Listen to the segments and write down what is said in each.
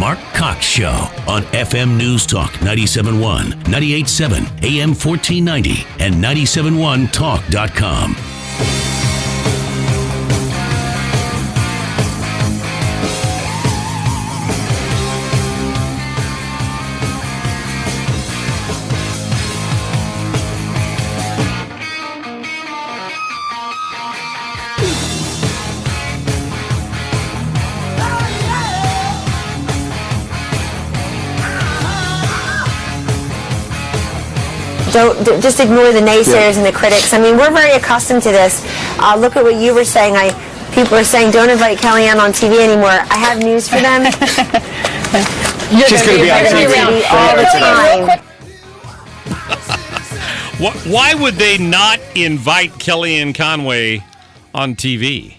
Marc Cox Show on FM News Talk 97.1, 98.7, AM 1490, and 97.1talk.com. Don't just ignore the naysayers and the critics. I mean, we're very accustomed to this. Look at what you were saying. People are saying, don't invite Kellyanne on TV anymore. I have news for them. She's going to be on TV all the time. Why would they not invite Kellyanne Conway on TV?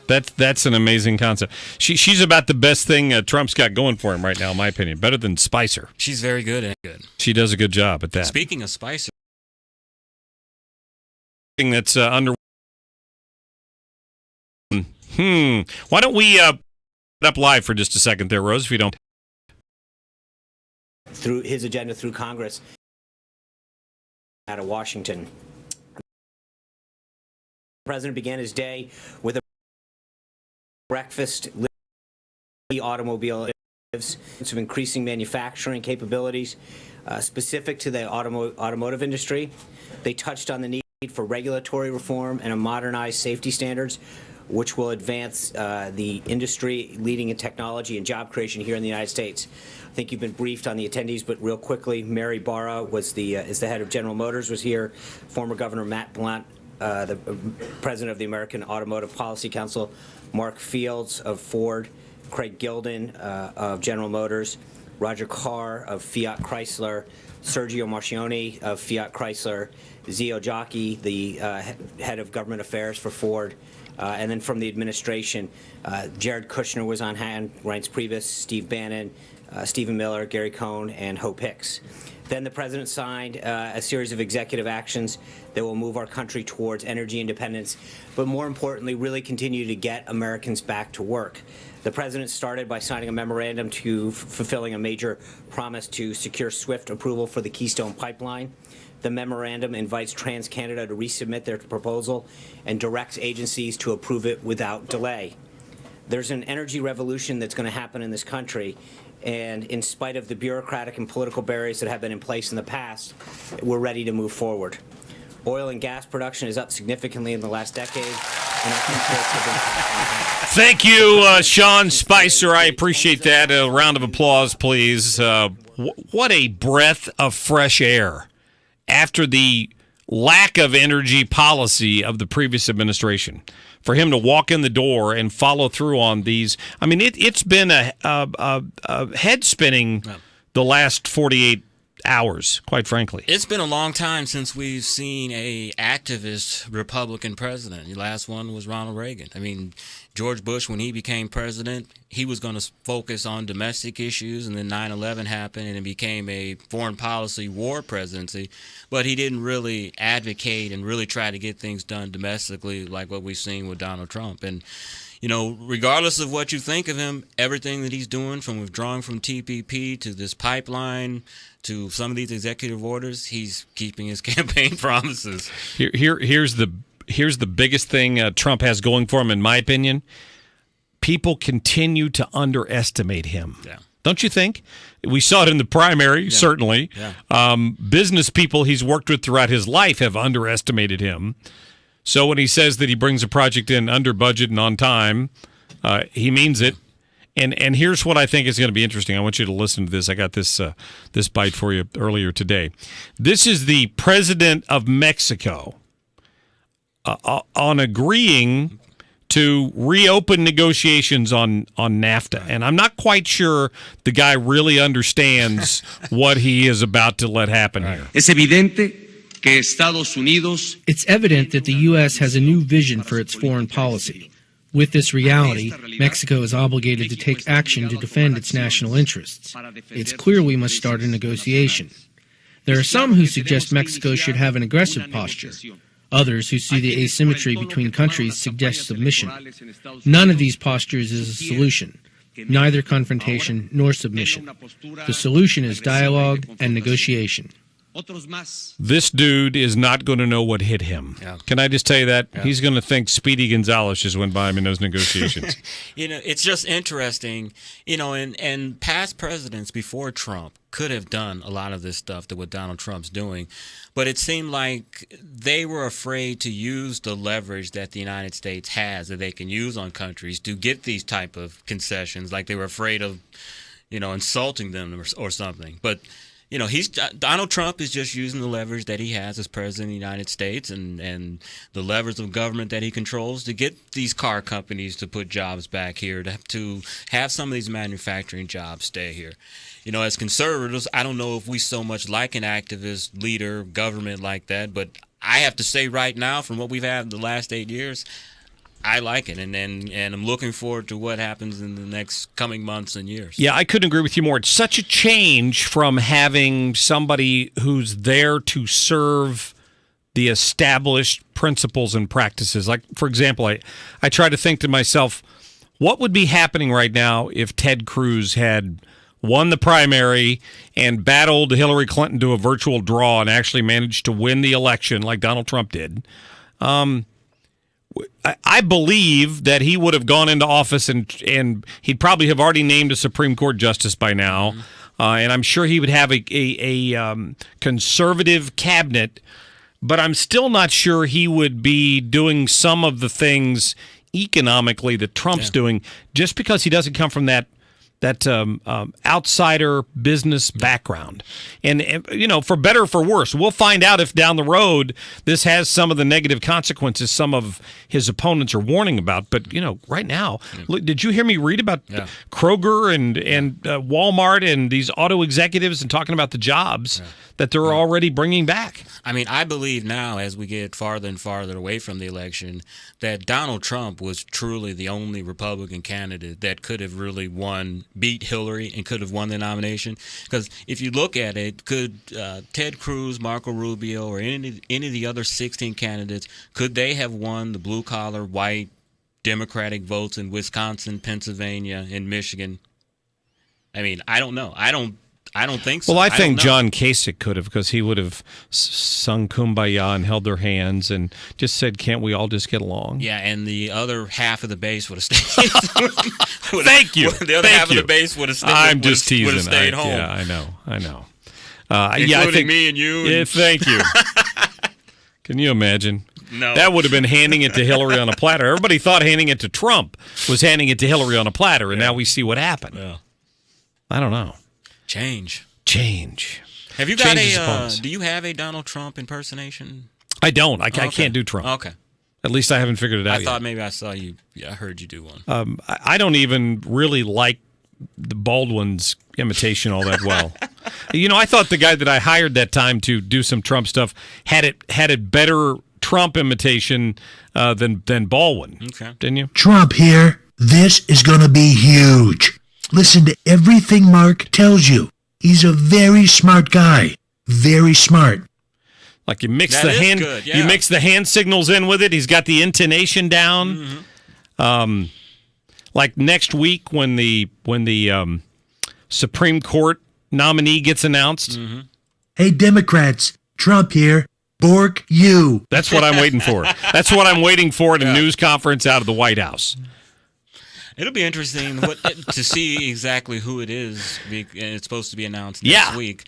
That's an amazing concept. She's about the best thing Trump's got going for him right now, in my opinion. Better than Spicer. She's very good at it. She does a good job at that. Speaking of Spicer, that's under. Why don't we put up live for just a second there, Rose? If you don't. Through his agenda through Congress out of Washington. The president began his day with a breakfast automobile of increasing manufacturing capabilities specific to the automotive industry. They touched on the need for regulatory reform and a modernized safety standards, which will advance the industry leading in technology and job creation here in the United States. I think you've been briefed on the attendees, but real quickly, Mary Barra is the head of General Motors, was here. Former Governor Matt Blunt, the president of the American Automotive Policy Council, Mark Fields of Ford, Craig Gilden of General Motors, Roger Carr of Fiat Chrysler, Sergio Marchioni of Fiat Chrysler, Zio Jockey, the head of government affairs for Ford, and then from the administration, Jared Kushner was on hand, Reince Priebus, Steve Bannon, Stephen Miller, Gary Cohn, and Hope Hicks. Then the president signed a series of executive actions that will move our country towards energy independence, but more importantly, really continue to get Americans back to work. The president started by signing a memorandum to fulfilling a major promise to secure swift approval for the Keystone Pipeline. The memorandum invites TransCanada to resubmit their proposal and directs agencies to approve it without delay. There's an energy revolution that's going to happen in this country, and in spite of the bureaucratic and political barriers that have been in place in the past, we're ready to move forward. Oil and gas production is up significantly in the last decade. And Thank you, Sean Spicer. I appreciate that. A round of applause, please. What a breath of fresh air after the lack of energy policy of the previous administration. For him to walk in the door and follow through on these, I mean, it's been a head spinning the last 48 hours, quite frankly. It's been a long time since we've seen a activist Republican president. The last one was Ronald Reagan. I mean, George Bush, when he became president, he was going to focus on domestic issues, and then 9/11 happened, and it became a foreign policy war presidency. But he didn't really advocate and really try to get things done domestically like what we've seen with Donald Trump. And, you know, regardless of what you think of him, everything that he's doing, from withdrawing from TPP to this pipeline to some of these executive orders, he's keeping his campaign promises. Here's the biggest thing Trump has going for him, in my opinion. People continue to underestimate him. Yeah. Don't you think? We saw it in the primary, certainly. Yeah. Business people he's worked with throughout his life have underestimated him. So when he says that he brings a project in under budget and on time, he means it. And here's what I think is going to be interesting. I want you to listen to this. I got this bite for you earlier today. This is the president of Mexico on agreeing to reopen negotiations on NAFTA. And I'm not quite sure the guy really understands what he is about to let happen here. Es evidente que Estados Unidos. It's evident that the U.S. has a new vision for its foreign policy. With this reality, Mexico is obligated to take action to defend its national interests. It's clear we must start a negotiation. There are some who suggest Mexico should have an aggressive posture. Others who see the asymmetry between countries suggest submission. None of these postures is a solution. neither confrontation nor submission. The solution is dialogue and negotiation. This dude is not going to know what hit him. Yeah. Can I just tell you that? Yeah. He's going to think Speedy Gonzalez just went by him in those negotiations. It's just interesting, and past presidents before Trump could have done a lot of this stuff that what Donald Trump's doing, but it seemed like they were afraid to use the leverage that the United States has that they can use on countries to get these type of concessions, like they were afraid of, insulting them or something. But Donald Trump is just using the leverage that he has as president of the United States and the levers of government that he controls to get these car companies to put jobs back here, to have some of these manufacturing jobs stay here. As conservatives, I don't know if we so much like an activist leader, government like that, but I have to say right now, from what we've had the last 8 years, I like it, and I'm looking forward to what happens in the next coming months and years. Yeah, I couldn't agree with you more. It's such a change from having somebody who's there to serve the established principles and practices. Like, for example, I try to think to myself, what would be happening right now if Ted Cruz had won the primary and battled Hillary Clinton to a virtual draw and actually managed to win the election like Donald Trump did? I believe that he would have gone into office and he'd probably have already named a Supreme Court justice by now. Mm-hmm. And I'm sure he would have a conservative cabinet, but I'm still not sure he would be doing some of the things economically that Trump's doing just because he doesn't come from that outsider business background. And, for better or for worse, we'll find out if down the road this has some of the negative consequences some of his opponents are warning about. But, right now, look, did you hear me read about Kroger and Walmart and these auto executives and talking about the jobs that they're already bringing back? I mean, I believe now, as we get farther and farther away from the election, that Donald Trump was truly the only Republican candidate that could have really beat Hillary and could have won the nomination. Because if you look at it, could Ted Cruz, Marco Rubio, or any of the other 16 candidates, could they have won the blue-collar, white, Democratic votes in Wisconsin, Pennsylvania, and Michigan? I mean, I don't know. I don't think so. Well, I think John Kasich could have, because he would have sung Kumbaya and held their hands and just said, can't we all just get along? Yeah, and the other half of the base would have stayed. Thank you. The other half of the base would have stayed. I'm just teasing. Would have stayed home. Yeah, I know. Including me and you. Yeah, thank you. Can you imagine? No. That would have been handing it to Hillary on a platter. Everybody thought handing it to Trump was handing it to Hillary on a platter, and now we see what happened. Yeah. I don't know. Change. Have you got do you have a Donald Trump impersonation? I don't. I can't do Trump. Okay. At least I haven't figured it out yet. I thought maybe I saw you. I heard you do one. I don't even really like the Baldwin's imitation all that well. I thought the guy that I hired that time to do some Trump stuff had it better Trump imitation than Baldwin. Okay. Didn't you? Trump here. This is going to be huge. Listen to everything Mark tells you. He's a very smart guy. Very smart. Like you mix you mix the hand signals in with it. He's got the intonation down. Mm-hmm. Like next week when the Supreme Court nominee gets announced. Mm-hmm. Hey Democrats, Trump here. Bork you. That's what I'm waiting for. That's what I'm waiting for at a news conference out of the White House. It'll be interesting to see exactly who it is. It's supposed to be announced next week.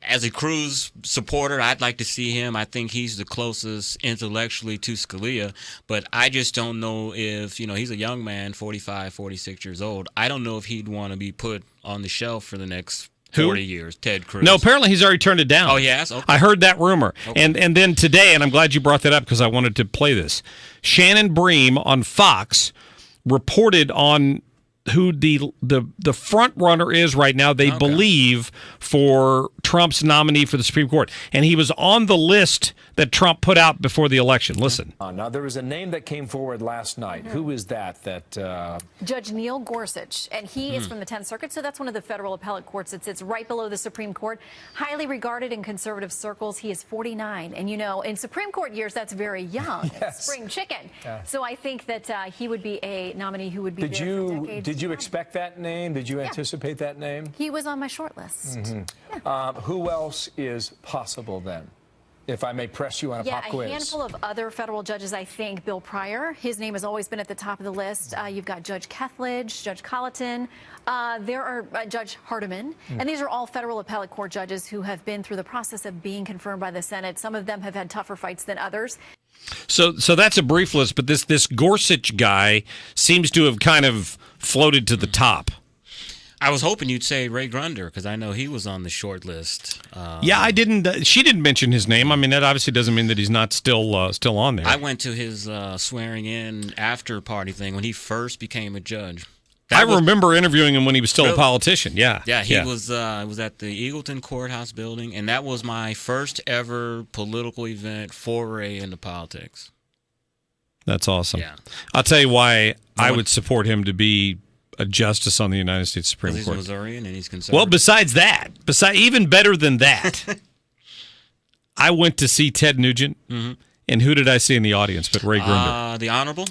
As a Cruz supporter, I'd like to see him. I think he's the closest intellectually to Scalia, but I just don't know if, he's a young man, 45, 46 years old. I don't know if he'd want to be put on the shelf for the next 40 years, Ted Cruz. No, apparently he's already turned it down. Oh, yes? Okay. I heard that rumor. Okay. And then today, and I'm glad you brought that up because I wanted to play this, Shannon Bream on Fox reported on who the front runner is right now, they believe, for Trump's nominee for the Supreme Court. And he was on the list that Trump put out before the election. Listen. Now, there was a name that came forward last night. Who is that? Judge Neil Gorsuch. And he is from the 10th Circuit, so that's one of the federal appellate courts that sits right below the Supreme Court. Highly regarded in conservative circles. He is 49. And, in Supreme Court years, that's very young. Yes. Spring chicken. So I think that he would be a nominee who would be there for decades. Did you expect that name? Did you anticipate that name? He was on my short list. Who else is possible then? If I may press you on a pop quiz. A handful of other federal judges, I think. Bill Pryor, his name has always been at the top of the list. You've got Judge Kethledge, Judge Colleton. There are Judge Hardiman. And these are all federal appellate court judges who have been through the process of being confirmed by the Senate. Some of them have had tougher fights than others. So that's a brief list, but this Gorsuch guy seems to have kind of floated to the top. I was hoping you'd say Ray Grunder, because I know he was on the short list. I didn't. She didn't mention his name. I mean, that obviously doesn't mean that he's not still on there. I went to his swearing in after party thing when he first became a judge. I remember interviewing him when he was still a politician. Yeah, he was at the Eagleton Courthouse building, and that was my first ever political event foray into politics. That's awesome. Yeah. I'll tell you why I would support him to be a justice on the United States Supreme Court. He's Missourian and he's conservative. Well, besides even better than that, I went to see Ted Nugent, and who did I see in the audience but Ray Grunder? The Honorable?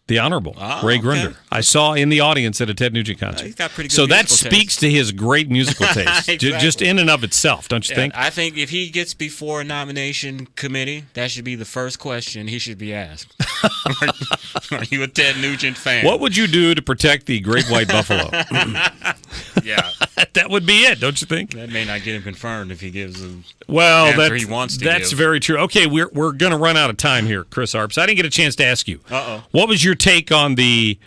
The Honorable Ray Grunder. I saw in the audience at a Ted Nugent concert. He's got pretty good so that musical speaks to his great musical taste, Exactly. Just in and of itself, don't you think? I think if he gets before a nomination committee, that should be the first question he should be asked. Are you a Ted Nugent fan? What would you do to protect the great white buffalo? Yeah. That would be it, don't you think? That may not get him confirmed if he gives an answer he wants to That's give. very true. Okay, we're going to run out of time here, Chris Arps. I didn't get a chance to ask you. What was your take on the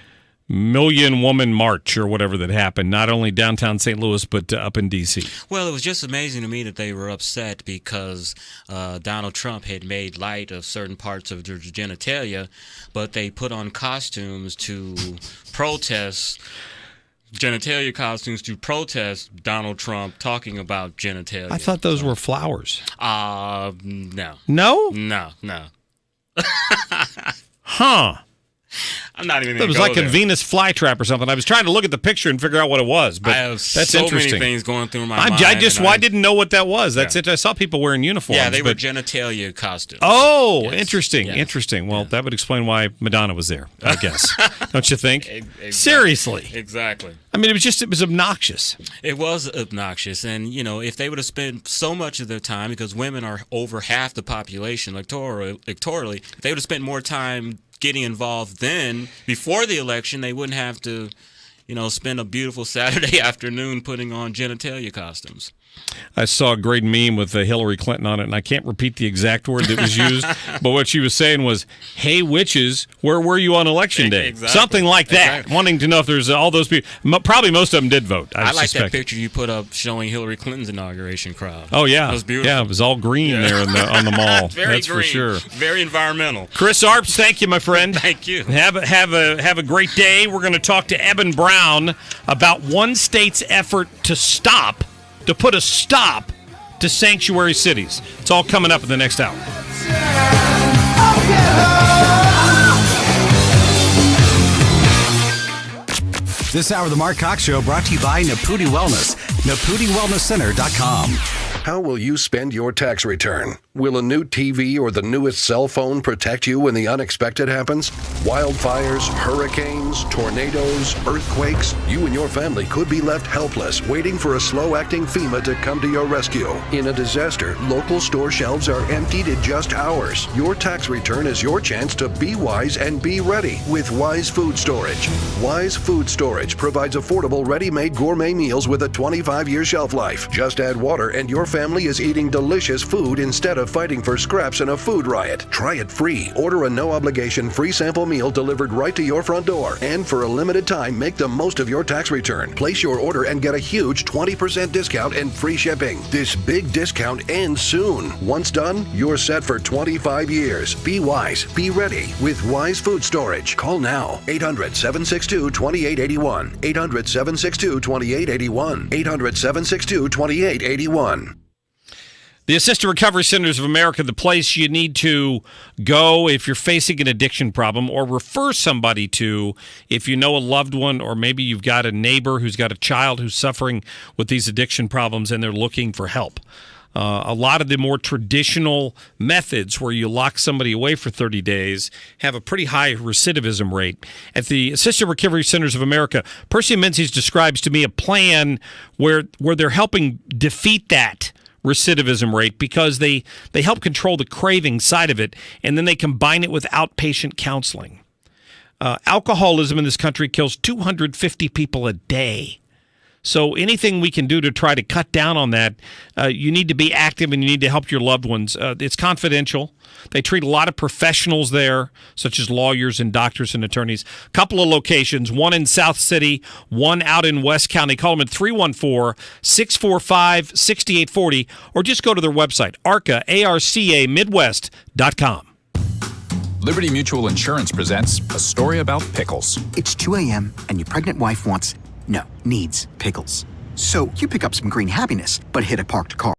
Million Woman March or whatever that happened, not only downtown St. Louis, but up in D.C.? Well, it was just amazing to me that they were upset because Donald Trump had made light of certain parts of their genitalia, but they put on costumes to protest genitalia costumes to protest Donald Trump talking about genitalia. I thought those were flowers. No. No? No. Huh. I'm not even. It was like a Venus flytrap or something. I was trying to look at the picture and figure out what it was, but I have that's so interesting. many things going through my mind. I didn't know what that was. That's it. I saw people wearing uniforms. Yeah, they were genitalia costumes. Oh, Yes. interesting. Yes. Interesting. Well, that would explain why Madonna was there, I guess. Don't you think? Exactly. Seriously. Exactly. I mean, it was obnoxious. It was obnoxious, and if they would have spent so much of their time, because women are over half the population electorally, if they would have spent more time getting involved then, before the election, they wouldn't have to, spend a beautiful Saturday afternoon putting on genitalia costumes. I saw a great meme with Hillary Clinton on it, and I can't repeat the exact word that was used, but what she was saying was, "Hey, witches, where were you on Election Day?" Exactly. Something like that, Exactly. Wanting to know if there's all those people. Probably most of them did vote, I like suspect. that picture you put up showing Hillary Clinton's inauguration crowd. Oh, yeah. It was beautiful. Yeah, it was all green there on the mall. Very That's green. for sure. Very environmental. Chris Arps, thank you, my friend. Thank you. Have a great day. We're going to talk to Eben Brown about one state's effort to put a stop to sanctuary cities. It's all coming up in the next hour. This hour of the Marc Cox Show brought to you by Naputi Wellness. NaputiWellnessCenter.com. How will you spend your tax return? Will a new TV or the newest cell phone protect you when the unexpected happens? Wildfires, hurricanes, tornadoes, earthquakes. You and your family could be left helpless, waiting for a slow-acting FEMA to come to your rescue. In a disaster, local store shelves are emptied in just hours. Your tax return is your chance to be wise and be ready with Wise Food Storage. Wise Food Storage provides affordable, ready-made gourmet meals with a 25-year shelf life. Just add water and your family is eating delicious food instead of fighting for scraps in a food riot. Try it free. Order a no-obligation free sample meal delivered right to your front door. And for a limited time, make the most of your tax return. Place your order and get a huge 20% discount and free shipping. This big discount ends soon. Once done, you're set for 25 years. Be wise. Be ready with Wise Food Storage. Call now. 800-762-2881. 800-762-2881. 800-762-2881. The Assisted Recovery Centers of America, the place you need to go if you're facing an addiction problem, or refer somebody to if you know a loved one, or maybe you've got a neighbor who's got a child who's suffering with these addiction problems and they're looking for help. A lot of the more traditional methods where you lock somebody away for 30 days have a pretty high recidivism rate. At the Assisted Recovery Centers of America, Percy Menzies describes to me a plan where they're helping defeat that recidivism rate because they help control the craving side of it, and then they combine it with outpatient counseling. Alcoholism in this country kills 250 people a day. So anything we can do to try to cut down on that, you need to be active and you need to help your loved ones. It's confidential. They treat a lot of professionals there, such as lawyers and doctors and attorneys. A couple of locations, one in South City, one out in West County. Call them at 314-645-6840, or just go to their website, arcamidwest.com. Liberty Mutual Insurance presents a story about pickles. It's 2 a.m. and your pregnant wife needs pickles. So you pick up some green happiness, but hit a parked car.